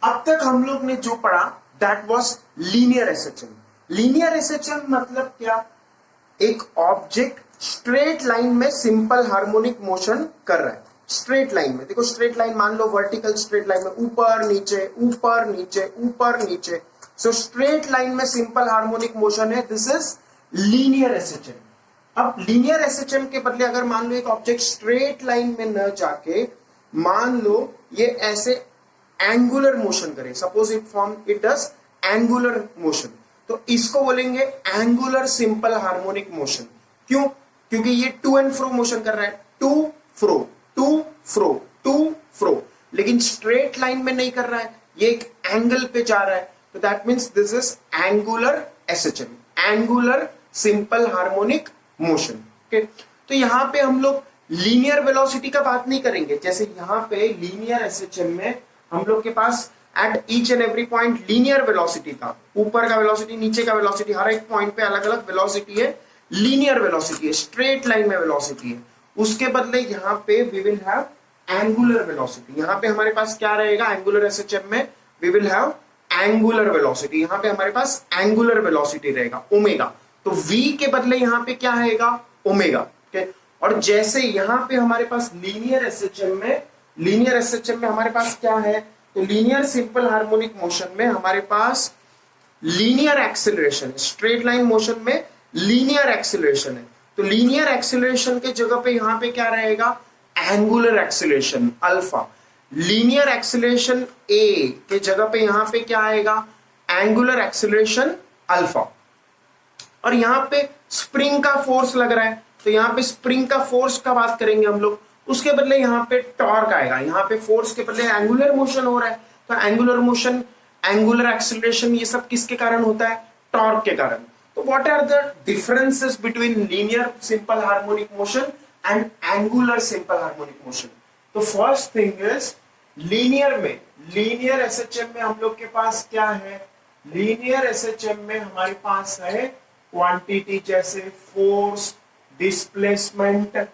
अब तक हम लोग ने जो पढ़ा that was linear SHM. Linear SHM मतलब क्या? एक ऑब्जेक्ट स्ट्रेट लाइन में सिंपल हार्मोनिक मोशन कर रहा है। स्ट्रेट लाइन में देखो, स्ट्रेट लाइन मान लो वर्टिकल स्ट्रेट लाइन में ऊपर नीचे ऊपर नीचे ऊपर नीचे, सो स्ट्रेट लाइन में सिंपल हार्मोनिक मोशन है, दिस इज लीनियर एसएचएम। अब लीनियर एसएचएम के बदले अगर मान लो एक ऑब्जेक्ट स्ट्रेट लाइन में न जाके मान लो ये ऐसे एंगुलर मोशन करे, suppose it does angular motion, तो इसको बोलेंगे एंगुलर सिंपल हार्मोनिक मोशन। क्यों? क्योंकि ये टू एंड फ्रो मोशन कर रहा है, to fro to fro to fro, लेकिन स्ट्रेट लाइन में नहीं कर रहा है, ये एक एंगल पे जा रहा है, तो that means this is angular SHM, angular simple harmonic motion. Okay, तो यहां पे हम लोग लीनियर वेलोसिटी का बात नहीं करेंगे। जैसे यहां पे लीनियर एसएचएम में हम लोग के पास at each and every point linear velocity था, ऊपर का वेलोसिटी नीचे का वेलोसिटी, हर एक पॉइंट पे अलग अलग वेलोसिटी है, लीनियर वेलोसिटी है, स्ट्रेट लाइन में वेलोसिटी है। उसके बदले यहाँ पे we will have angular velocity. यहाँ पे हमारे पास क्या रहेगा? एंगुलर एसएचएम में we will have angular velocity, यहाँ पे हमारे पास एंगुलर वेलोसिटी रहेगा ओमेगा, तो v के बदले यहाँ पे क्या रहेगा? ओमेगा। okay? और जैसे यहाँ पे हमारे पास लीनियर एसएचएम में हमारे पास क्या है? तो लीनियर सिंपल हार्मोनिक मोशन में हमारे पास linear acceleration, straight line motion में लीनियर एक्सेलरेशन है, तो लीनियर एक्सेलरेशन के जगह पे यहां पे क्या रहेगा? Angular acceleration alpha. Linear acceleration A के जगह पे यहां पे क्या आएगा? Angular acceleration alpha. और यहां पे स्प्रिंग का फोर्स लग रहा है, तो यहां पे स्प्रिंग का फोर्स का बात करेंगे हम लोग, उसके बदले यहां पे टॉर्क आएगा। यहां पे फोर्स के बदले एंगुलर मोशन हो रहा है, तो एंगुलर मोशन, एंगुलर एक्सेलरेशन, ये सब किसके कारण होता है? टॉर्क के कारण। तो what are the differences between linear simple harmonic motion and angular simple harmonic motion? तो फर्स्ट थिंग इज लीनियर में, लीनियर एसएचएम में हम लोग के पास क्या है? लीनियर एसएचएम में हमारे पास है क्वांटिटी जैसे force, displacement,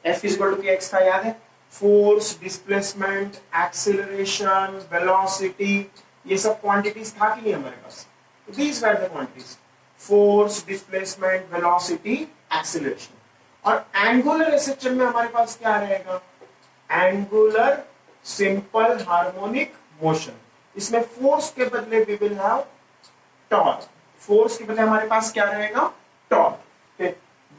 F equal to kx था, याद है? फोर्स, डिस्प्लेसमेंट, एक्सेलरेशन, वेलोसिटी, ये सब क्वांटिटीज था कि नहीं हमारे पास? These were the quantities, force, displacement, velocity, acceleration. और एंगुलर एसएचएम में हमारे पास क्या रहेगा? Angular simple harmonic motion. इसमें फोर्स के बदले we will have torque, force के बदले हमारे पास क्या रहेगा? टॉर्क।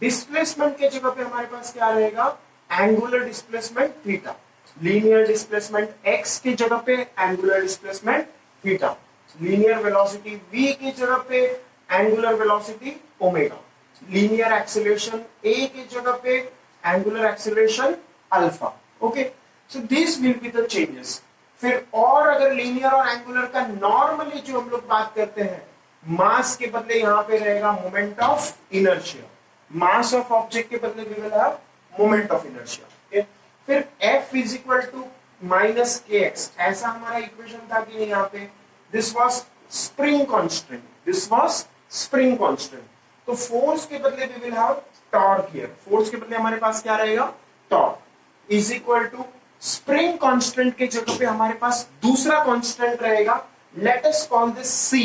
डिस्प्लेसमेंट के जगह पे हमारे पास क्या रहेगा? Angular displacement theta. Linear displacement x की जगह पे angular displacement theta. Linear velocity v की जगह पे angular velocity omega. Linear acceleration a की जगह पे angular acceleration alpha. Okay, so this will be the changes. फिर और अगर लीनियर और एंगुलर का नॉर्मली जो हम लोग बात करते हैं, मास के बदले यहां पे रहेगा moment of inertia, mass of object के बदले we will have moment of inertia. फिर F is equal to minus kx, ऐसा हमारा इक्वेशन था कि यहाँ पे this was spring constant, this was spring constant, तो फोर्स के बदले we will have torque here, force के बदले हमारे पास क्या रहेगा? Torque is equal to spring constant के जगह पे हमारे पास दूसरा कांस्टेंट रहेगा, let us call this c।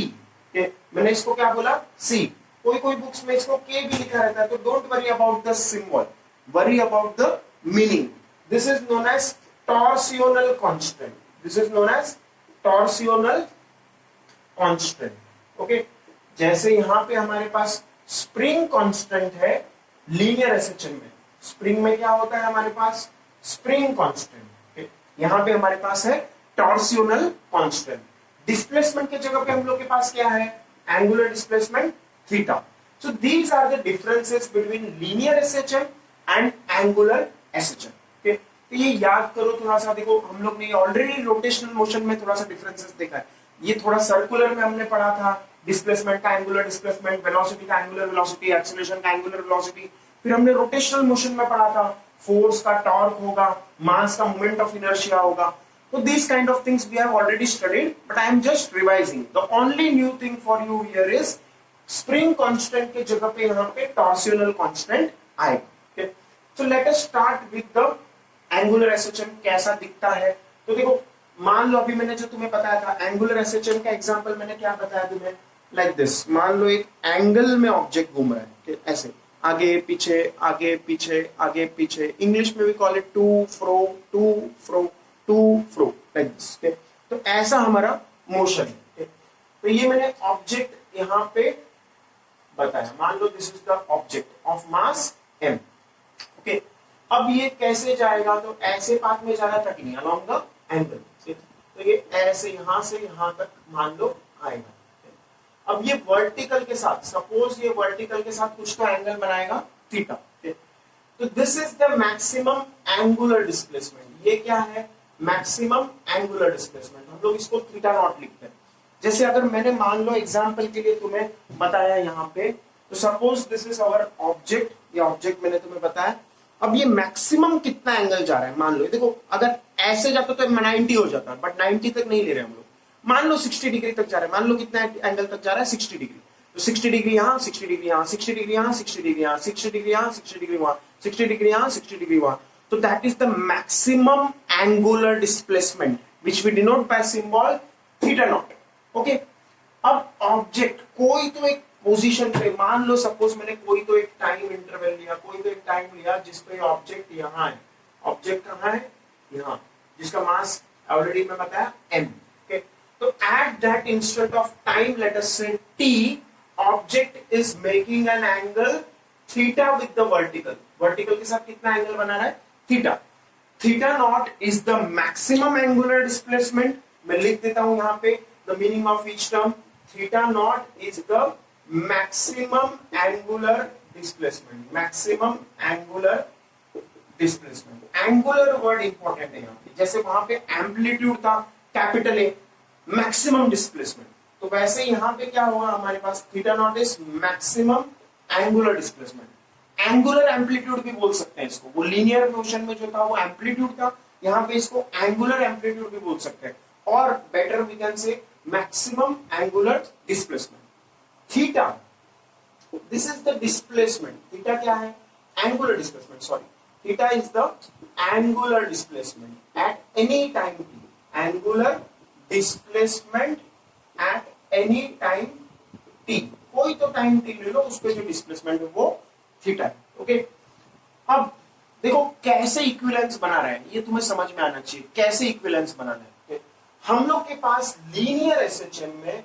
मैंने इसको क्या बोला? c। कोई कोई बुक्स में इसको k भी लिखा रहता है, तो don't worry about the symbol, worry about the meaning. This is known as torsional constant, this is known as torsional constant. Okay, जैसे यहां पे हमारे पास स्प्रिंग कांस्टेंट है लीनियर एसएचएम में, स्प्रिंग में क्या होता है हमारे पास? Spring constant. यहां पे हमारे पास है टॉर्सियोनल कांस्टेंट। डिस्प्लेसमेंट के जगह पे हम लोग के पास क्या है? Angular displacement theta. So these are the differences between linear SHM and angular SHM. Okay? तो ये याद करो थोड़ा सा। देखो हम लोग ने ऑलरेडी रोटेशनल मोशन में थोड़ा सा डिफरेंसेस देखा है, ये थोड़ा सर्कुलर में हमने पढ़ा था, डिस्प्लेसमेंट का एंगुलर डिस्प्लेसमेंट, वेलोसिटी का एंगुलर वेलोसिटी, एक्सेलरेशन का एंगुलर वेलोसिटी। फिर हमने रोटेशनल मोशन में पढ़ा था, फोर्स का टॉर्क होगा, मास का मोमेंट ऑफ इनर्शिया होगा। So these kind of things we have already studied, but I am just revising. The only new thing for you here is spring constant के जगह पे यहाँ पे टॉर्सियोनल कांस्टेंट आएगा। सो let us start with the angular SHM, कैसा दिखता है। तो देखो मान लो अभी मैंने जो तुम्हें बताया था एंगुलर एसएचएम का एग्जांपल मैंने क्या बताया तुम्हें, लाइक दिस। मान लो एक एंगल में ऑब्जेक्ट घूम रहा है, ऐसे आगे पीछे आगे पीछे आगे पीछे, इंग्लिश में भी call it to fro to fro to fro, like this. तो ऐसा हमारा मोशन है। तो ये मैंने ऑब्जेक्ट यहां पे बताया, मान लो this is the object of mass m। Okay, अब ये कैसे जाएगा, तो ऐसे पाथ में जाना था कि नहीं, अलोंग द एंगल। तो ये ऐसे यहां से यहां तक मान लो आएगा। अब ये वर्टिकल के साथ, सपोज ये वर्टिकल के साथ कुछ तो एंगल बनाएगा थीटा। तो this is the maximum angular displacement. ये क्या है, मैक्सिमम एंगुलर डिस्प्लेसमेंट। हम लोग इसको थीटा नॉट लिखते हैं। जैसे अगर मैंने मान लो एग्जांपल के लिए तुम्हें बताया यहाँ पे, तो suppose this is our object, ये ऑब्जेक्ट मैंने तुम्हें बताया। अब ये मैक्सिमम कितना एंगल जा रहा है, मान लो देखो, अगर ऐसे जाता तो 90 हो जाता है, बट 90 तक नहीं ले रहे हम लोग। मान लो 60 डिग्री तक जा रहा है, मान लो कितना एंगल तक जा रहा है, 60 डिग्री। तो 60 डिग्री यहाँ, 60 डिग्री यहाँ, 60 डिग्री यहाँ, 60 डिग्री यहाँ, 60 डिग्री यहाँ, 60 डिग्री वहां, 60 डिग्री यहाँ, 60 डिग्री वहां। तो that is the maximum angular displacement which we denote by symbol theta naught. Okay, अब ऑब्जेक्ट कोई तो एक पोजीशन पे, मान लो सपोज मैंने कोई तो एक टाइम इंटरवल लिया, कोई तो एक टाइम लिया जिस पे ऑब्जेक्ट यहाँ है। ऑब्जेक्ट कहाँ है, यहाँ, जिसका मास ऑलरेडी मैं बताया m। ओके, तो at that instant of time, let us से t, object is making an angle theta with the vertical. Vertical के साथ कितना एंगल बना रहा है, theta. Theta naught is the maximum angular displacement. मैं लिख देता हूं यहाँ पे the meaning of each term. Theta naught is the maximum angular displacement. Maximum angular displacement, angular word important है यहाँ पे। जैसे वहां पे एम्पलीट्यूड था कैपिटल ए, मैक्सिमम डिस्प्लेसमेंट, तो वैसे यहाँ पे क्या होगा हमारे पास, theta naught is maximum angular displacement. Angular amplitude भी बोल सकते हैं इसको। वो लीनियर मोशन में जो था वो एम्पलीट्यूड था, यहाँ पे इसको एंगुलर एम्पलीट्यूड भी बोल सकते हैं, और better we can say maximum angular displacement. Theta, this is the displacement. Theta क्या है, angular displacement, sorry, theta is the angular displacement at any time t। Angular displacement at any time t, कोई तो time t ले लो, उस पे जो displacement है वो थीटा है। ओके, अब देखो कैसे इक्विवेलेंस बना रहा है, ये तुम्हें समझ में आना चाहिए कैसे इक्विवेलेंस बनाना है। हम लोग के पास लीनियर एसएचएम में,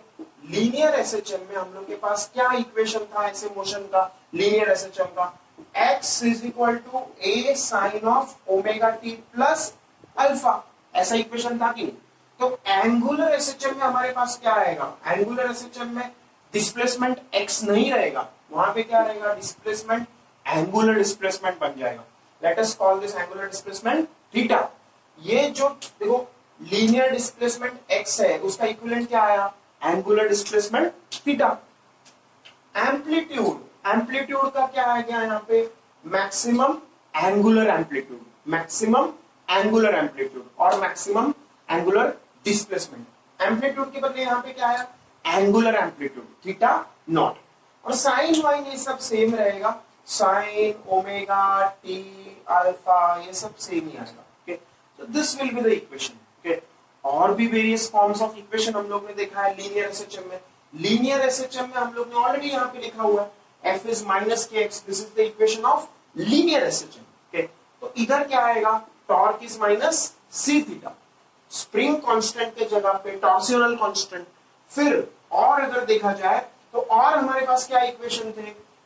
हम लोग के पास क्या इक्वेशन था ऐसे मोशन का, लीनियर एसएचएम का, x is equal to a sine of omega t plus alpha. ऐसा इक्वेशन था कि नहीं? तो एंगुलर एसएचएम में हमारे पास क्या आएगा, एंगुलर एसएचएम में डिस्प्लेसमेंट x नहीं रहेगा, वहां पे क्या रहेगा, डिस्प्लेसमेंट, एंगुलर डिस्प्लेसमेंट बन जाएगा। Let us call this angular displacement theta. ये जो देखो लीनियर डिस्प्लेसमेंट x है, उसका इक्विवेलेंट क्या आया, angular displacement theta. Amplitude, amplitude का क्या आ गया यहाँ पे, maximum angular amplitude, maximum angular amplitude और मैक्सिमम एंगुलर डिस्प्लेसमेंट। एम्पलीट्यूड के बदले यहाँ पे क्या आया, एंगुलर एम्पलीट्यूड थीटा नॉट। और साइन वाइन ये सब सेम रहेगा, साइन ओमेगा टी अल्फा ये सब सेम ही आएगा। ओके, तो this will be the equation. Okay, और भी वेरियस फॉर्म्स ऑफ इक्वेशन हम लोग ने देखा है लीनियर एसएचएम में। लीनियर एसएचएम में हम लोग ने ऑलरेडी यहाँ पे लिखा हुआ है f is minus kx, this is the equation of linear SHM. Okay, तो इधर क्या आएगा, torque is minus C theta, spring constant के जगह पे टॉर्सियोनल कांस्टेंट। फिर और अगर देखा जाए तो और हमारे पास क्या इक्वेशन थे,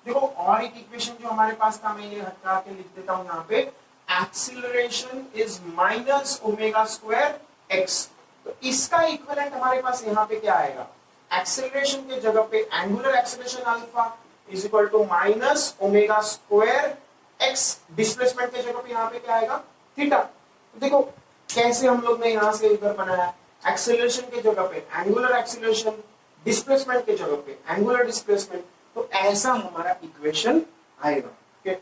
देखो और एक इक्वेशन जो हमारे पास था, मैं ये हटा के लिख देता हूं यहाँ पे, acceleration is minus omega square x. तो इसका इक्विवेलेंट हमारे पास यहाँ पे क्या आएगा, एक्सीलरेशन के जगह पे angular acceleration alpha is equal to minus omega square x, displacement के जगह पे यहाँ पे क्या आएगा, थीटा। तो देखो कैसे हम लोग ने यहाँ से इधर बनाया, एक्सीलरेशन के जगह पे एंगुलर एक्सीलरेशन, डिस्प्लेसमेंट के जगह पे एंगुलर डिस्प्लेसमेंट, तो ऐसा हमारा इक्वेशन आएगा। Okay,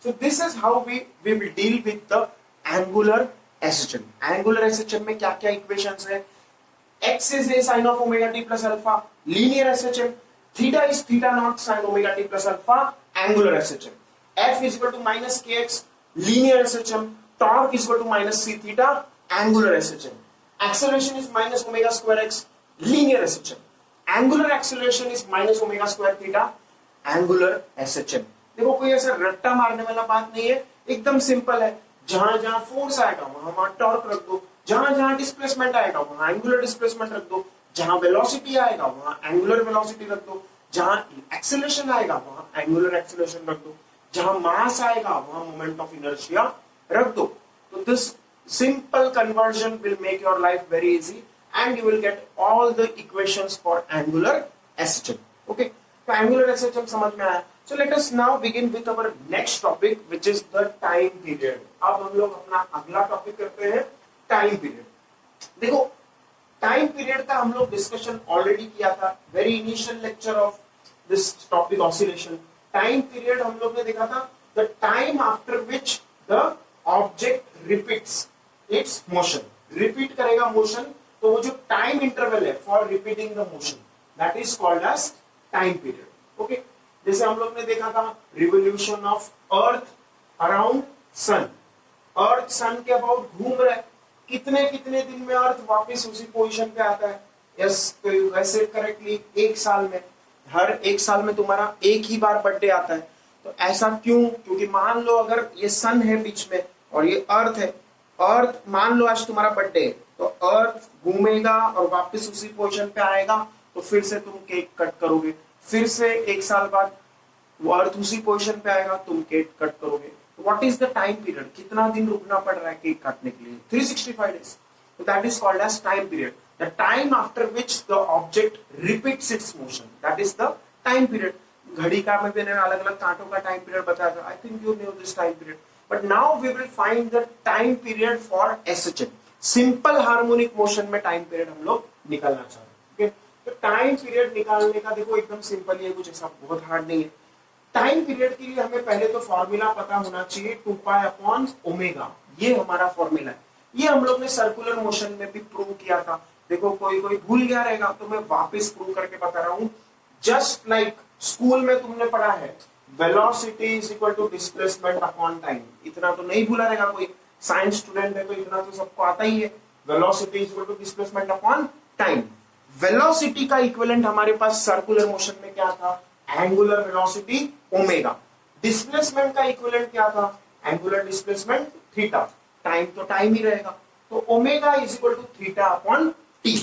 so this is how we will deal with the angular SHM. Angular SHM में क्या क्या इक्वेशंस है, x is a sin of omega t plus alpha, linear SHM, theta is theta naught sin omega t plus alpha, angular SHM, f is equal to minus kx, linear SHM, torque is equal to minus c theta, angular SHM, acceleration is minus omega square x, linear SHM. Angular acceleration is minus omega square theta, angular SHM. देखो कोई ऐसा रट्टा मारने वाला बात नहीं है, एकदम सिंपल है। जहां जहां फोर्स आएगा वहां टॉर्क रख दो, जहां जहां डिस्प्लेसमेंट आएगा वहां एंगुलर डिस्प्लेसमेंट रख दो, जहां वेलोसिटी आएगा वहां एंगुलर वेलोसिटी रख दो, जहां एक्सेलरेशन आएगा वहां एंगुलर एक्सेलरेशन रख दो, जहां मास आएगा वहां मोमेंट ऑफ इनर्शिया रख दो। तो this simple conversion will make your life very easy and you will get all the equations for angular SHM. Okay, तो angular SHM समझ में आया। So let us now begin with our next topic which is the time period. अब हम लोग अपना अगला topic करते हैं टाइम पीरियड। देखो टाइम पीरियड का हम लोग डिस्कशन ऑलरेडी किया था, very initial lecture of this topic oscillation. Time period हम लोग ने देखा था the time after which the object repeats its motion, repeat करेगा मोशन, तो वो जो टाइम इंटरवल है for repeating the motion that is called as time period. Okay, जैसे हम लोग ने देखा था रिवोल्यूशन ऑफ अर्थ अराउंड सन, अर्थ सन के अबाउट घूम रहा है, कितने कितने दिन में अर्थ वापस उसी पोजीशन पे आता है। यस, तो वैसे करेक्टली एक साल में, हर एक साल में तुम्हारा एक ही बार बर्थडे आता है। तो ऐसा क्यों? क्योंकि मान लो अगर ये सन है बीच में और ये अर्थ है, अर्थ मान लो आज तुम्हारा बर्थडे है, तो अर्थ घूमेगा और वापस उसी पोजीशन पे आएगा, तो फिर से तुम केक कट करोगे, फिर से एक साल बाद वो अर्थ उसी पोजीशन पे आएगा, तुम केक कट करोगे। तो what is the time period? कितना दिन रुकना पड़ रहा है केक काटने के लिए? 365 डेज। तो that is called as time period, the time after which the object repeats its motion, that is the time period. घड़ी का में मैंने अलग अलग कांटों का टाइम पीरियड बताया था, आई think you know this time period. But now we will find the time period for SHM, simple harmonic motion में टाइम पीरियड हम लोग निकालना चाह रहे हैं। तो टाइम पीरियड निकालने का देखो एकदम सिंपल ही है, कुछ ऐसा बहुत हार्ड नहीं है। टाइम पीरियड के लिए हमें पहले तो फॉर्मूला पता होना चाहिए 2π/ω, ये हमारा फॉर्मूला है। ये हम लोग ने सर्कुलर मोशन में भी प्रूव किया था। देखो कोई कोई भूल गया रहेगा तो मैं वापस प्रूव करके बता रहा हूं। जस्ट लाइक स्कूल में तुमने पढ़ा है velocity is equal to displacement upon time, इतना तो नहीं भूला रहेगा कोई, साइंस स्टूडेंट है तो इतना तो सबको आता ही है। Velocity is equal to displacement upon time. Velocity का इक्विवेलेंट हमारे पास सर्कुलर मोशन में क्या था? Angular velocity omega. डिस्प्लेसमेंट का इक्विवेलेंट क्या था? Angular displacement theta. टाइम तो टाइम ही रहेगा, तो omega is equal to theta upon T.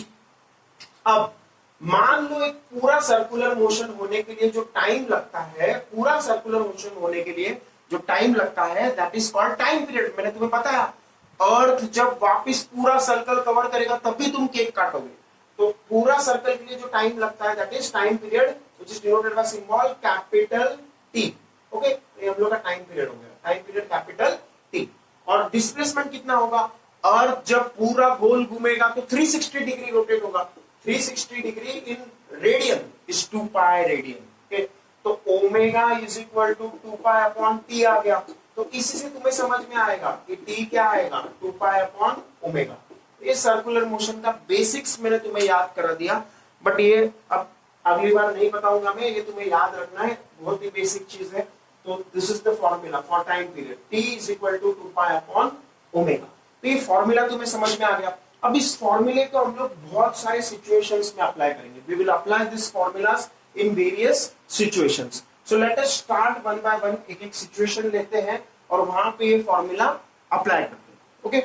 अब मान लो एक पूरा सर्कुलर मोशन होने के लिए जो टाइम लगता है, पूरा सर्कुलर मोशन होने के लिए जो टाइम लगता है that is called time period. मैंने तुम्हें बताया अर्थ जब वापस पूरा सर्कल कवर करेगा तभी तुम केक काटोगे, तो पूरा सर्कल के लिए जो टाइम लगता है that is time period which is denoted by symbol capital T. Okay, ये हम लोग का टाइम पीरियड हो गया, टाइम पीरियड कैपिटल टी। और डिस्प्लेसमेंट कितना होगा? अर्थ जब पूरा गोल घूमेगा तो 360 डिग्री रोटेट होगा, 360 degree in radian is 2π radian. Okay, तो omega is equal to 2π/t आ गया। तो इसी से तुम्हें समझ में आएगा कि t क्या आएगा? 2π/ω। ये सर्कुलर मोशन का बेसिक्स मैंने तुम्हें याद करा दिया, बट ये अब अगली बार नहीं बताऊंगा मैं, ये तुम्हें याद रखना है, बहुत ही बेसिक चीज है। तो this is the formula for time period, t is equal to 2π/ω। तो ये फॉर्मूला तुम्हें समझ में आ गया। अब इस फॉर्मूले को हम लोग बहुत सारे सिचुएशंस में अप्लाई करेंगे। We will apply this formulas in various situations. So let us start one by one, एक एक सिचुएशन लेते हैं और वहां पे ये फॉर्मूला अप्लाई करते हैं। Okay,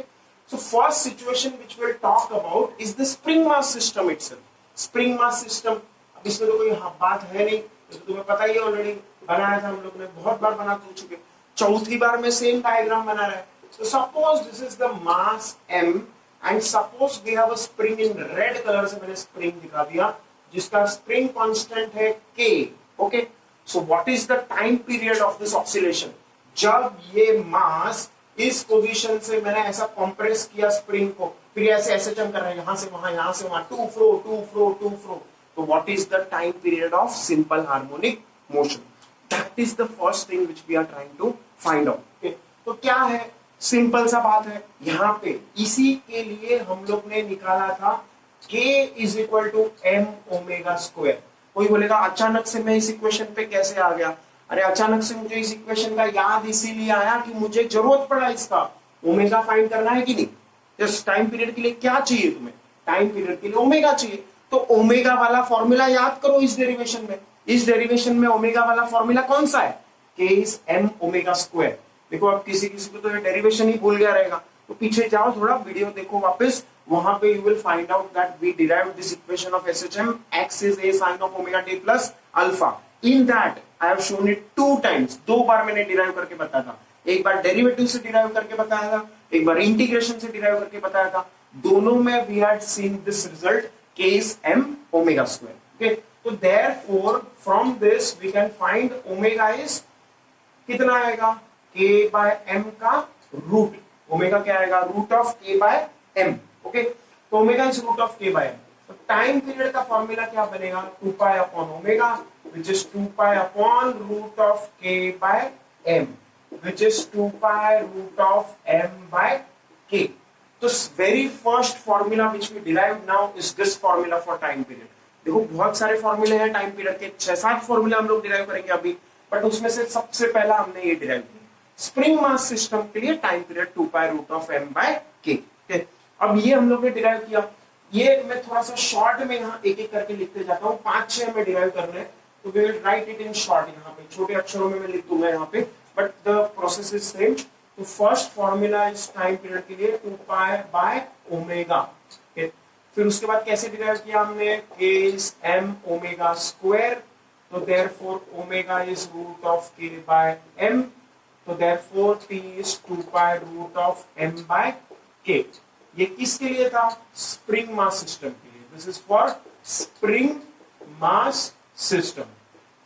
so first situation which will talk about is the spring mass system itself. Spring mass system, अब इसमें तो कोई बात है नहीं, तो तुम्हें पता ही है, ऑलरेडी बनाया था हम लोग ने, बहुत बार बना चुके, चौथी बार में सेम डायग्राम बना रहा है। So suppose this is the mass m and suppose we have a spring in red color से मैंने spring दिखा दिया जिसका spring constant है k। Okay, so what is the time period of this oscillation? जब ये mass इस position से मैंने ऐसा कंप्रेस किया स्प्रिंग को, फिर ऐसे ऐसे चम कर रहा है, यहां से वहां, टू फ्रो, तो what is the time period of simple harmonic motion? That is the first thing which we are trying to find out. Okay, तो क्या है? सिंपल सा बात है, यहाँ पे इसी के लिए हम लोग ने निकाला था k is equal to m omega square. कोई बोलेगा अचानक से मैं इस इक्वेशन पे कैसे आ गया? अरे अचानक से मुझे इस इक्वेशन का याद इसीलिए आया कि मुझे जरूरत पड़ा इसका, ओमेगा फाइंड करना है कि नहीं? जस्ट टाइम पीरियड के लिए क्या चाहिए तुम्हें, टाइम पीरियड के लिए ओमेगा चाहिए, तो ओमेगा वाला फॉर्मूला याद करो इस डेरिवेशन में। इस डेरिवेशन में ओमेगा वाला फॉर्मूला कौन सा है, के इज एम ओमेगा स्क्वायर। देखो अब किसी किसी को तो ये डेरिवेशन ही भूल गया रहेगा, तो पीछे जाओ थोड़ा वीडियो देखो वापस, वहां पे you will find out that we derived this equation of SHM, x is a sine of omega t plus alpha. In that I have shown it 2 times, 2 बार मैंने डिराइव करके बताया था। एक बार डेरिवेटिव से डिराइव करके बताया था, एक बार इंटीग्रेशन से डिराइव करके बताया था। दोनों में we had seen this result k is m omega square. Okay, so therefore from this we can find omega is कितना आएगा, k by m का रूट। ओमेगा क्या आएगा, root of k by m। Okay, तो omega is root of k by m। तो time period का formula क्या बनेगा, 2 pi upon omega which is 2 pi upon root of k by m which is 2 pi root of m by k। तो very first formula which we derived now is this formula for time period। देखो बहुत सारे फॉर्मूले हैं time period के, 6-7 फॉर्मूले हम लोग डिराइव करेंगे अभी, बट उसमें से सबसे पहला हमने ये डिराइव किया स्प्रिंग मास सिस्टम के लिए time period 2 pi root of m by k। अब ये हम लोग ने डिराइव किया, ये मैं थोड़ा सा शॉर्ट में यहाँ एक एक करके लिखते जाता हूँ, 5-6 में डिराइव करने हैं, तो we will write it in short. यहाँ पे छोटे अक्षरों में मैं लिख दूंगा यहाँ पे, but the process is same. तो फर्स्ट फॉर्मूला इस टाइम पीरियड के लिए 2 पाई बाय ओमेगा। फिर उसके बाद कैसे डिराइव किया हमने, k is m omega square, तो therefore omega is root of k by m, तो therefore t is 2 pi root of m by k। ये किसके लिए था, स्प्रिंग मास सिस्टम के लिए। This is for spring mass system.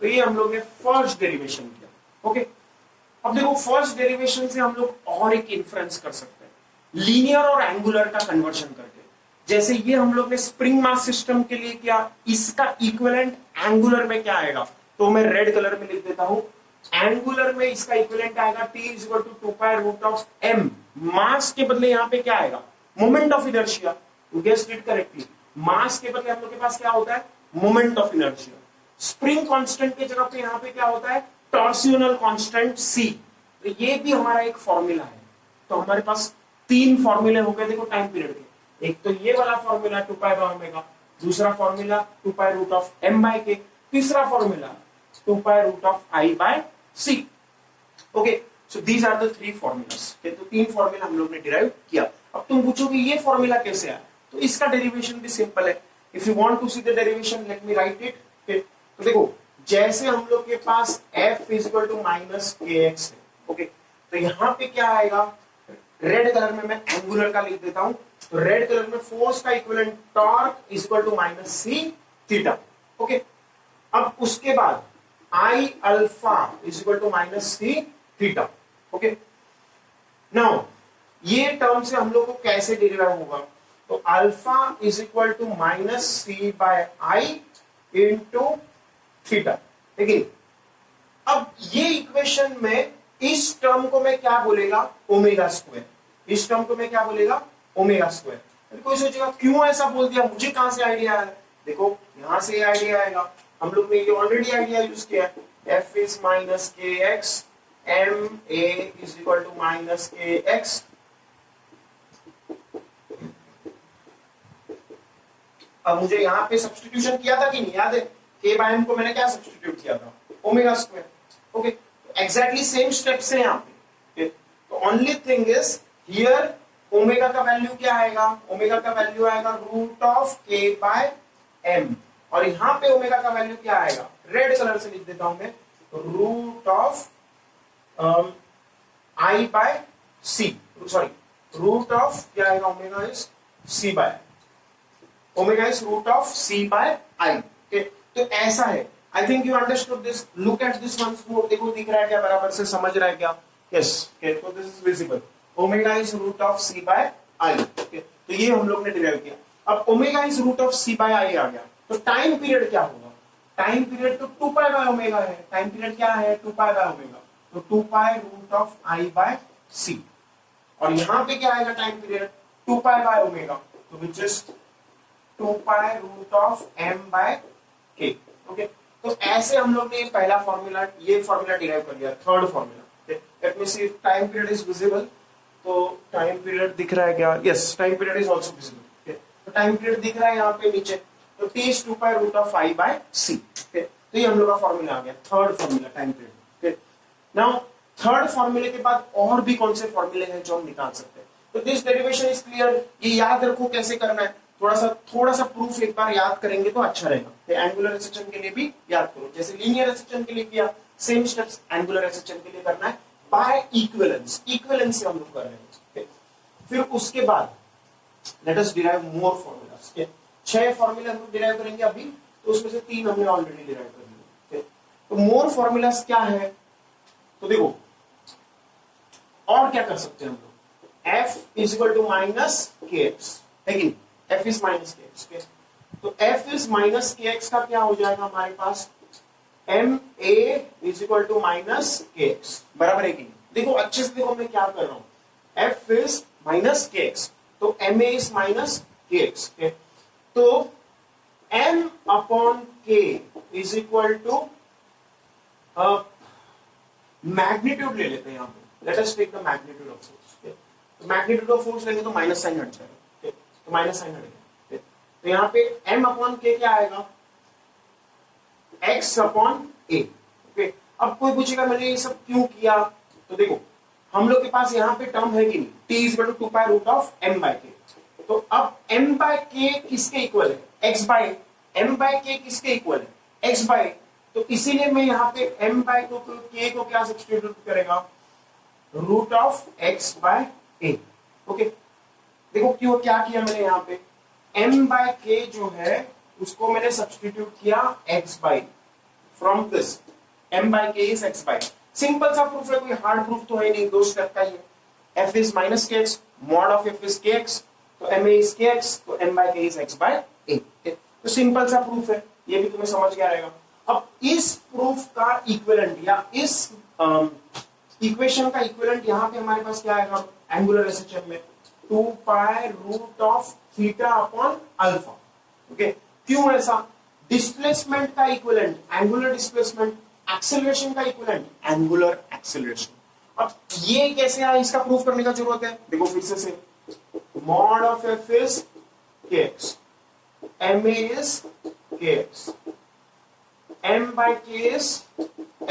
तो ये हम लोग ने फर्स्ट डेरिवेशन किया। ओके, अब देखो फर्स्ट डेरिवेशन से हम लोग और एक इन्फ्रेंस कर सकते हैं, लीनियर और एंगुलर का कन्वर्जन करके। जैसे ये हम लोग ने स्प्रिंग मास सिस्टम के लिए किया, इसका इक्विवेलेंट एंगुलर में क्या आएगा, तो मैं रेड कलर में लिख देता हूं। एंगुलर में इसका इक्विवेलेंट आएगा t is equal to 2 pi root of m। Mass के बदले यहाँ पे क्या आएगा, moment of inertia. You guessed it correctly, mass के बदले हम लोग के पास क्या होता है, moment of inertia. Spring constant की जगह पे यहाँ पे क्या होता है, टॉर्सियोनल कांस्टेंट c। तो ये भी हमारा एक फॉर्मूला है। तो हमारे पास 3 फॉर्मूले हो गए देखो टाइम पीरियड के। एक तो ये वाला फॉर्मूला 2 पाई बाय ओमेगा, दूसरा formula 2 pi root of m by k, तीसरा formula 2 pi root of i by c। Okay, so these are the 3 formulas. तो 3 फॉर्मूला हम लोग ने डिराइव किया। अब तुम पूछोगे ये फॉर्मूला कैसे आया, तो इसका डेरिवेशन भी सिंपल है। If you want to see the derivation let me write it. तो देखो जैसे हम लोग के पास f is equal to minus kx है, ओके, तो यहाँ पे क्या आएगा, रेड कलर में मैं एंगुलर का लिख देता हूं। तो रेड कलर में फोर्स का equivalent torque is equal to minus C theta. Okay, अब उसके बाद I alpha is equal to minus C theta. Okay, now ये टर्म से हम लोग को कैसे डिराइव होगा, तो alpha is equal to minus c by I into theta. देखिए अब ये इक्वेशन में इस टर्म को मैं क्या बोलेगा, ओमेगा स्क्वायर। इस टर्म को मैं क्या बोलेगा, ओमेगा स्क्वायर। कोई सोचेगा क्यों ऐसा बोल दिया, मुझे कहां से आइडिया है। देखो यहां से आइडिया आएगा, हम लोग ने ये ऑलरेडी आइडिया यूज किया है। f is minus k x, m a is equal to minus k x. अब मुझे यहाँ पे सब्स्टिट्यूशन किया था कि नहीं, याद है, k बाय m को मैंने क्या सब्स्टिट्यूट किया था, omega square. Okay, exactly same steps हैं यहाँ पे। तो only thing is here omega का वैल्यू क्या आएगा, ओमेगा का वैल्यू आएगा root of k by m, और यहाँ पे ओमेगा का वैल्यू क्या आएगा, रेड कलर से लिख देता हूं मैं, root of i by c, sorry root of क्या आएगा, omega is c by, omega is root of c by i। तो ऐसा है। I think you understood this. Look at this once more. देखो दिख रहा है क्या, बराबर से समझ रहा है क्या, यस। तो this is visible, omega is root of c by i। तो ये हम लोग ने डिराइव किया। अब omega is root of c by i आ गया, तो टाइम पीरियड क्या होगा, टाइम पीरियड तो 2 पाई बाय ओमेगा है। टाइम पीरियड क्या है, 2 पाई बाय ओमेगा, तो 2 pi root of i by c। और यहां पे क्या आएगा time period, 2 pi by omega, तो which is 2 pi root of m by k। Okay, तो ऐसे हम लोग ने पहला फॉर्मूला, ये फॉर्मूला डिराइव कर लिया। Third formula, let me see if time period is visible. तो टाइम पीरियड दिख रहा है क्या? Yes, time period is also visible. तो टाइम पीरियड दिख रहा है यहाँ पे नीचे, तो t is 2 pi root of phi by c। तो ये हम लोग का फॉर्मूला आ गया, third formula time period. Now third फॉर्मूले के बाद और भी कौन से फॉर्मूले हैं जो हम निकाल सकते हैं? तो दिस डेरिवेशन इज क्लियर। ये याद रखो कैसे करना है, थोड़ा सा प्रूफ एक बार याद करेंगे तो अच्छा रहेगा। तो एंगुलर एसेचन के लिए भी याद करो, जैसे लीनियर एसेचन के लिए किया, सेम स्टेप्स एंगुलर एसेचन के लिए करना है बाय इक्विवेलेंस। इक्विवेलेंस से हम लोग कर रहे हैं। फिर उसके बाद लेट अस डिराइव मोर फॉर्मूलाज। 6 फॉर्मूले हम लोग डिराइव करेंगे अभी, तो उसमें से 3 हमने ऑलरेडी डिराइव कर लिए। तो मोर फॉर्मूलाज क्या है? तो देखो और क्या कर सकते हैं हम लोग, f is equal to minus k x, है कि नहीं? f is minus k x. तो f is minus k x का क्या हो जाएगा हमारे पास, m a is equal to minus k x, बराबर है कि नहीं? देखो अच्छे से देखो मैं क्या कर रहा हूं, f is minus k x, तो m a is minus k x. तो m upon k is equal to magnitude ले लेते हैं यहाँ पे, let us take the magnitude of force. तो मैग्नीट्यूड ऑफ फोर्स लेंगे तो माइनस साइन हट जाएगा, तो माइनस साइन हटेगा। तो यहाँ पे m अपॉन k क्या आएगा, x अपॉन a। ओके, अब कोई पूछेगा मैंने ये सब क्यों किया, तो देखो हम लोग के पास यहाँ पे टर्म है कि नहीं, t is equal to 2 pi root of m by k। तो अब m बाय k किसके इक्वल है, x by m by k किसके इक्वल है, x बाय। तो इसीलिए मैं यहाँ पे m बाय k को क्या सब्स्टिट्यूट करेगा, root of x by a। Okay, देखो क्यों क्या किया मैंने यहाँ पे, m बाय k जो है उसको मैंने सब्स्टिट्यूट किया x by, from this m by k is x by. Simple सा प्रूफ है, कोई हार्ड प्रूफ तो है नहीं, 2 स्टेप का ही है। f is minus k x, mod of f is kx, तो m इज kx, तो m by k is x by a। तो सिंपल सा प्रूफ है, ये भी तुम्हें समझ गया रहेगा। अब इस प्रूफ का इक्विवेलेंट या इस इक्वेशन का इक्विवेलेंट यहाँ पे हमारे पास क्या आएगा, एंगुलर एसेचन में 2 pi root of theta upon alpha. Okay, क्यों ऐसा, डिस्प्लेसमेंट का इक्विवेलेंट एंगुलर डिस्प्लेसमेंट, एक्सेलरेशन का इक्विवेलेंट एंगुलर एक्सेलरेशन। अब ये कैसे है, इसका प्रूफ करने का जरूरत है। देखो फिर से mod of f is kx, ma is kx, m by k is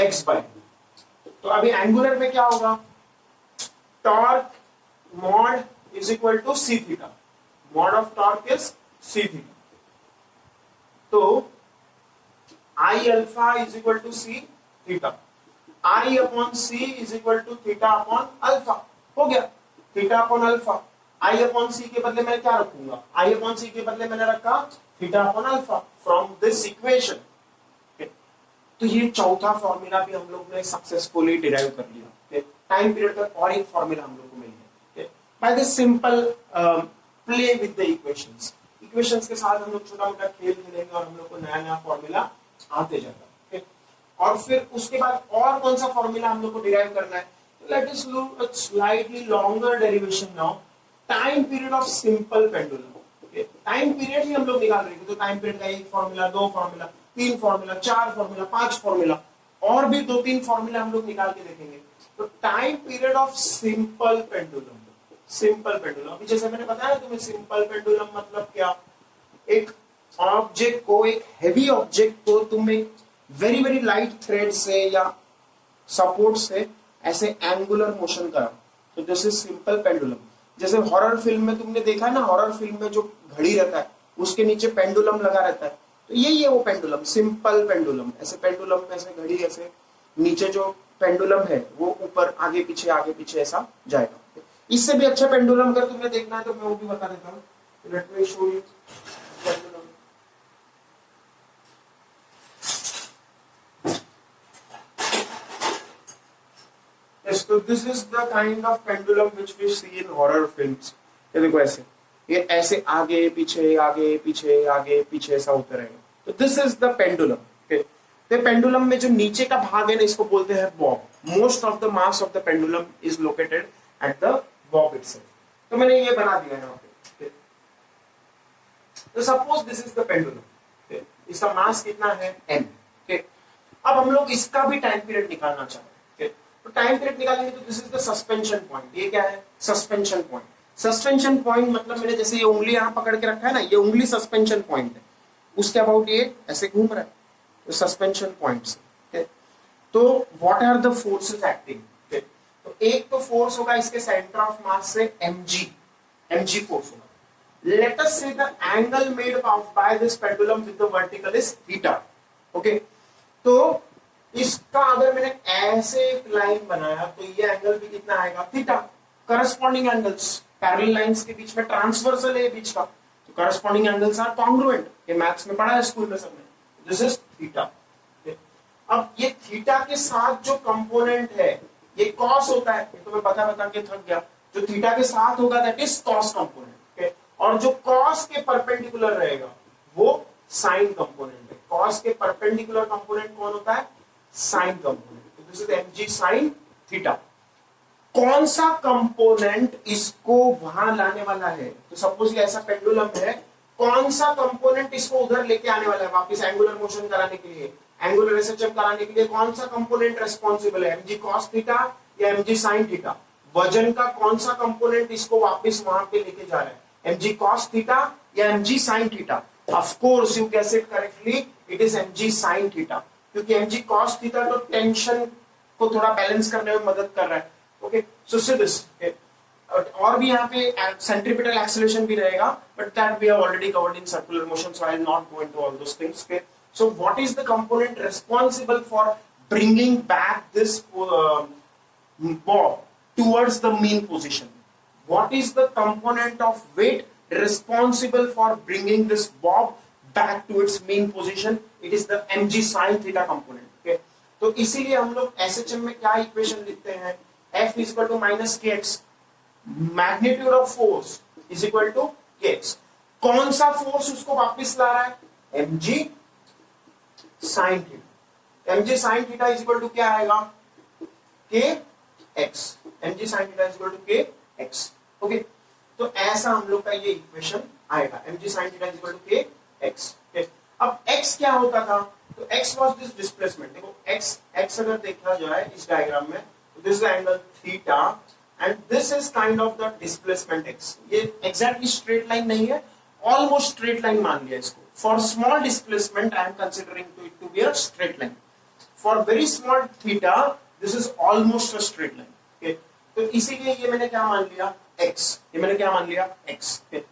x by। तो अभी एंगुलर में क्या होगा, torque mod is equal to c theta, mod of torque is c theta. तो I alpha is equal to c theta, I upon c is equal to theta upon alpha. हो गया, theta upon alpha. I upon c के बदले मैं क्या रखूंगा, आई upon c के बदले मैंने रखा theta upon alpha from this equation. तो ये चौथा फॉर्मूला भी हम लोग ने सक्सेसफुली डिराइव कर लिया। टाइम पीरियड का और एक फॉर्मूला हम लोग को मिल गया by this simple play with the equations. Equations के साथ हम लोग छोटा मोटा खेल खेलेंगे और हम लोग को नया नया फॉर्मूला आते जाता है। और फिर उसके बाद और कौन सा फॉर्मूला हम लोग को डिराइव करना है, let us look at slightly longer derivation now, time period of simple pendulum. Time period ही हम लोग निकाल रहे हैं, तो टाइम पीरियड का एक formula, 2 formula, 3 formula, 4 formula, 5 formula, और भी 2-3 फॉर्मूला हम लोग निकाल के देखेंगे। तो time period of simple pendulum, simple pendulum, अभी जैसे मैंने बताया तुम्हें सिंपल पेंडुलम मतलब क्या, एक ऑब्जेक्ट को, एक हेवी ऑब्जेक्ट को तुम एक वेरी वेरी लाइट थ्रेड से या सपोर्ट से ऐसे एंगुलर मोशन करा, तो दिस इज सिंपल पेंडुलम। जैसे हॉरर फिल्म में तुमने देखा ना, हॉरर फिल्म में जो घड़ी रहता है उसके नीचे पेंडुलम लगा रहता है, तो यही है वो पेंडुलम, सिंपल पेंडुलम। ऐसे पेंडुलम में ऐसे घड़ी ऐसे नीचे जो पेंडुलम है वो ऊपर आगे पीछे ऐसा जाएगा। इससे भी अच्छा पेंडुलम अगर तुम्हें देखना है तो मैं वो भी बता देता हूँ। Let me show you pendulum. Yes, so this is the kind of pendulum which we see in horror films. ये देखो ऐसे, ये ऐसे आगे पीछे ऐसा होता रहेगा। तो दिस इज द पेंडुलम। तो पेंडुलम में जो नीचे का भाग है ना, इसको बोलते हैं Bob. Most of the mass of the pendulum is located at the Bob itself. तो मैंने ये बना दिया यहाँ पे। तो suppose this is the pendulum, इसका मास कितना है m। अब हम लोग इसका भी टाइम पीरियड निकालना चाहते हैं। तो टाइम पीरियड निकालेंगे तो this is the suspension point. ये क्या है? Suspension point. सस्पेंशन पॉइंट मतलब मैंने जैसे ये उंगली यहां पकड़ के रखा है ना, ये उंगली सस्पेंशन पॉइंट है, उसके अबाउट ये ऐसे घूम रहा है, तो सस्पेंशन पॉइंट। तो what are the forces acting? तो एक तो फोर्स होगा इसके सेंटर ऑफ मास से mg, mg फोर्स होगा। Let us say the angle made by this pendulum with the vertical is theta. Okay, तो इसका अगर मैंने ऐसे एक लाइन बनाया तो ये एंगल भी कितना आएगा? Theta. Corresponding angles parallel lines के बीच में ट्रांसवर्सल है बीच का, तो करस्पॉन्डिंग एंगल्स आर कॉन्ग्रुएंट। ये मैथ्स में पढ़ा है स्कूल में सबने। This is theta. अब ये थीटा के साथ जो कंपोनेंट है ये कॉस होता है, ये तो मैं बता के थक गया। जो थीटा के साथ होगा दैट इज कॉस कंपोनेंट, और जो कॉस के परपेंडिकुलर रहेगा वो साइन कंपोनेंट है। कॉस के परपेंडिकुलर कंपोनेंट कौन होता है? Sign component. This is mg sine theta. कौन सा कंपोनेंट इसको वहां लाने वाला है? तो सपोज ये ऐसा पेंडुलम है, कौन सा कंपोनेंट इसको उधर लेके आने वाला है वापस एंगुलर मोशन कराने के लिए, एंगुलर एसएचएम कराने के लिए? कौन सा कंपोनेंट रेस्पॉन्सिबल है? mg cos थीटा या mg sin थीटा? वजन का कौन सा कंपोनेंट इसको वापस वहां पे लेके जा रहा है? mg cos थीटा या mg sin theta? Of course you guess it correctly, it is mg sin theta, क्योंकि mg cos थीटा तो टेंशन को थोड़ा बैलेंस करने में मदद कर रहा है। Okay, so see this. और भी यहाँ पे सेंट्रीपिटल एक्सेलरेशन भी रहेगा, but that we have already covered in circular motion, so I will not go into all those things. Okay, so what is the component responsible for bringing back this bob towards the mean position? What is the component of weight responsible for bringing this bob back to its mean position? It is the mg sin theta component. Okay, तो इसीलिए हम लोग SHM में क्या equation लिखते हैं? F is equal to minus kx, magnitude of force is equal to kx। कौन सा फोर्स उसको वापस ला रहा है? mg sin theta. mg sin theta is equal to क्या आएगा? kx। mg sin theta is equal to kx। Okay, तो ऐसा हम लोग का ये इक्वेशन आएगा, mg sin theta is equal to kx। अब x क्या होता था? तो x वाज दिस डिस्प्लेसमेंट। देखो x अगर देखा जाए इस डायग्राम में, तो this is angle theta and this is kind of the displacement x। ये एग्जैक्टली स्ट्रेट लाइन नहीं है, ऑलमोस्ट स्ट्रेट लाइन मान लिया इसको। For small displacement, I am considering it to be a straight line. For very small theta, this is almost a straight line. Okay? तो इसीलिए ये मैंने क्या मान लिया? x। ये मैंने क्या मान लिया? x। okay?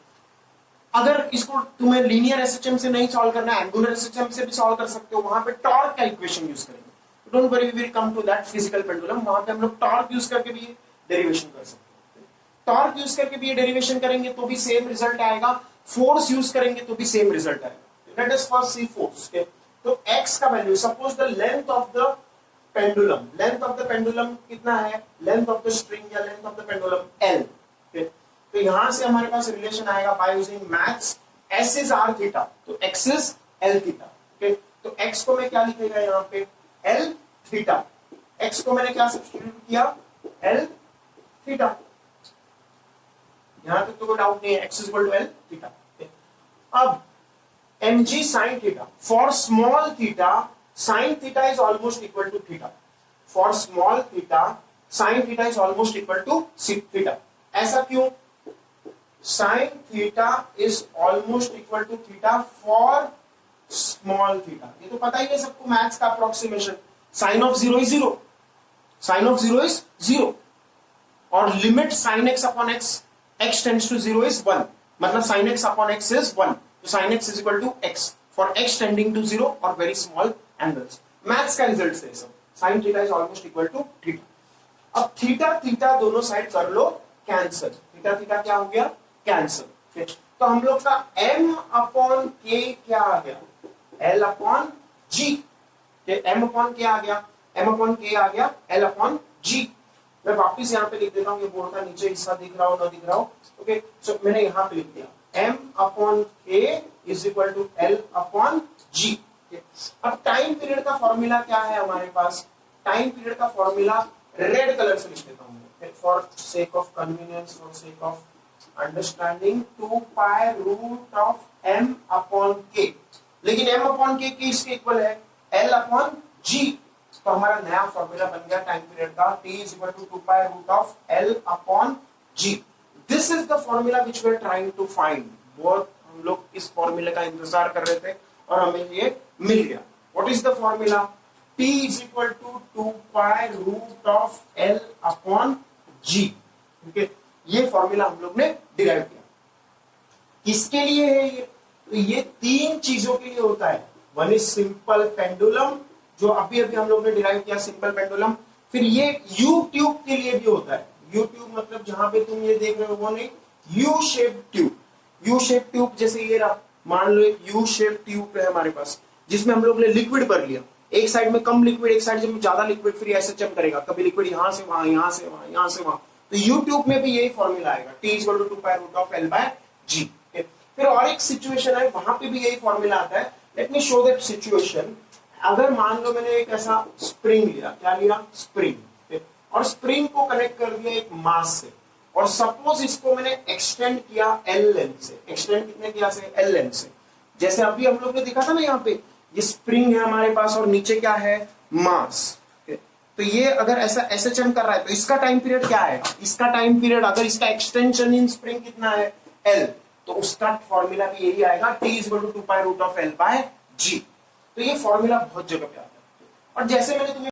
अगर इसको तुम्हें लीनियर एसएचएम से नहीं सॉल्व करना है, एंगुलर एसएचएम से भी सॉल्व कर सकते हो। वहां पे टॉर्क का इक्वेशन यूज करेंगे। Don't worry, we will come to that physical pendulum. वहां पे हम लोग टॉर्क यूज करके भी डेरिवेशन कर सकते हैं। टॉर्क यूज करके भी ये डेरिवेशन करेंगे तो भी सेम रिजल्ट आएगा, फोर्स यूज करेंगे तो भी सेम रिजल्ट आएगा। लेट अस फर्स्ट सी फोर्स। तो x का value, suppose the length of the pendulum, length of the pendulum कितना है? लेंथ ऑफ द स्ट्रिंग या length of the pendulum l। तो यहां से हमारे पास रिलेशन आएगा by using maths, s is r theta तो x is l theta. Okay, तो x को मैं क्या लिखेगा यहां पे? l theta. x को मैंने क्या सब्स्टिट्यूट किया? l theta. यहां तक तो कोई डाउट नहीं है, x is equal to l theta. अब mg sin थीटा, for small theta sin theta is almost equal to theta. For small theta sin theta is almost equal to theta. ऐसा क्यों? sin theta is almost equal to theta for small theta. ये तो पता ही है सबको, maths का approximation. Sine of zero is zero, sine of zero is zero, और limit sin x upon x, x tends to zero is 1, मतलब sin x upon x is 1। तो sin x is equal to x for x tending to zero और very small angles. Maths का result है सब। sin theta is almost equal to theta. अब theta theta दोनों side कर लो cancel, theta theta क्या हो गया? कैंसिल। तो हम लोग का m अपॉन k क्या आ गया? l upon g। m upon k आ गया, m अपॉन k आ गया l अपॉन g। मैं वापिस यहाँ पे लिख देता हूँ, ये बोर्ड का नीचे हिस्सा दिख रहा हो ना दिख रहा हो। ओके, सो मैंने यहाँ पे लिख दिया m upon k is equal to l upon g। अब टाइम पीरियड का फॉर्मूला क्या है हमारे पास? टाइम पीरियड का फॉर्मूला रेड कलर से लिख देता हूँ for sake of convenience, for sake of understanding, 2 pi root of m upon k। लेकिन m अपॉन k किसके इक्वल है? l upon g। तो हमारा नया फॉर्मूला बन गया टाइम पीरियड का, t is equal to 2 pi root of L upon G. This is the formula which we are trying to find. बहुत हम लोग इस फॉर्मूले का इंतजार कर रहे थे और हमें ये मिल गया. What is the formula? t is equal to 2 pi root of L upon G. Okay? ये फॉर्मूला हम लोग ने डिराइव किया. किसके लिए है ये? तो ये तीन चीजों के लिए होता है. वन इज सिंपल पेंडुलम, जो अभी अभी हम लोग ने डिराइव किया सिंपल पेंडुलम. फिर ये यू ट्यूब के लिए भी होता है. यू ट्यूब मतलब जहां पे तुम ये देख रहे हो वो नहीं, U shape tube. U shape tube जैसे ये रहा, मान लो एक यू शेप ट्यूब है हमारे पास जिसमें हम लोग ने लिक्विड भर लिया. एक साइड में कम लिक्विड, एक साइड में ज्यादा लिक्विड, फिर एसएचएम करेगा. कभी लिक्विड यहां से वहां, यहां से वहां, यहां से वहां. तो यू ट्यूब में भी यही फॉर्मूला आएगा, t equal to 2 pi root of L by G. फिर और एक सिचुएशन है, वहां पे भी यही फॉर्मूला आता है. Let me show that situation. अगर मान लो मैंने एक ऐसा स्प्रिंग लिया, क्या लिया? स्प्रिंग. और स्प्रिंग को कनेक्ट कर दिया एक मास से, और सपोज इसको मैंने एक्सटेंड किया L लेंथ से. एक्सटेंड कितने किया से? L लेंथ से. जैसे अभी हम लोग ने देखा था ना, यहाँ पे ये स्प्रिंग है हमारे पास और नीचे क्या है? मास. तो ये अगर ऐसा एसएचएम कर रहा है तो इसका टाइम पीरियड क्या है? इसका टाइम पीरियड, अगर इसका एक्सटेंशन इन स्प्रिंग कितना है? L, तो उसका फॉर्मूला भी यही आएगा, t equal to 2 pi root of L by G. तो ये फॉर्मूला बहुत जगह पे आता है. और जैसे मैंने तुम्हें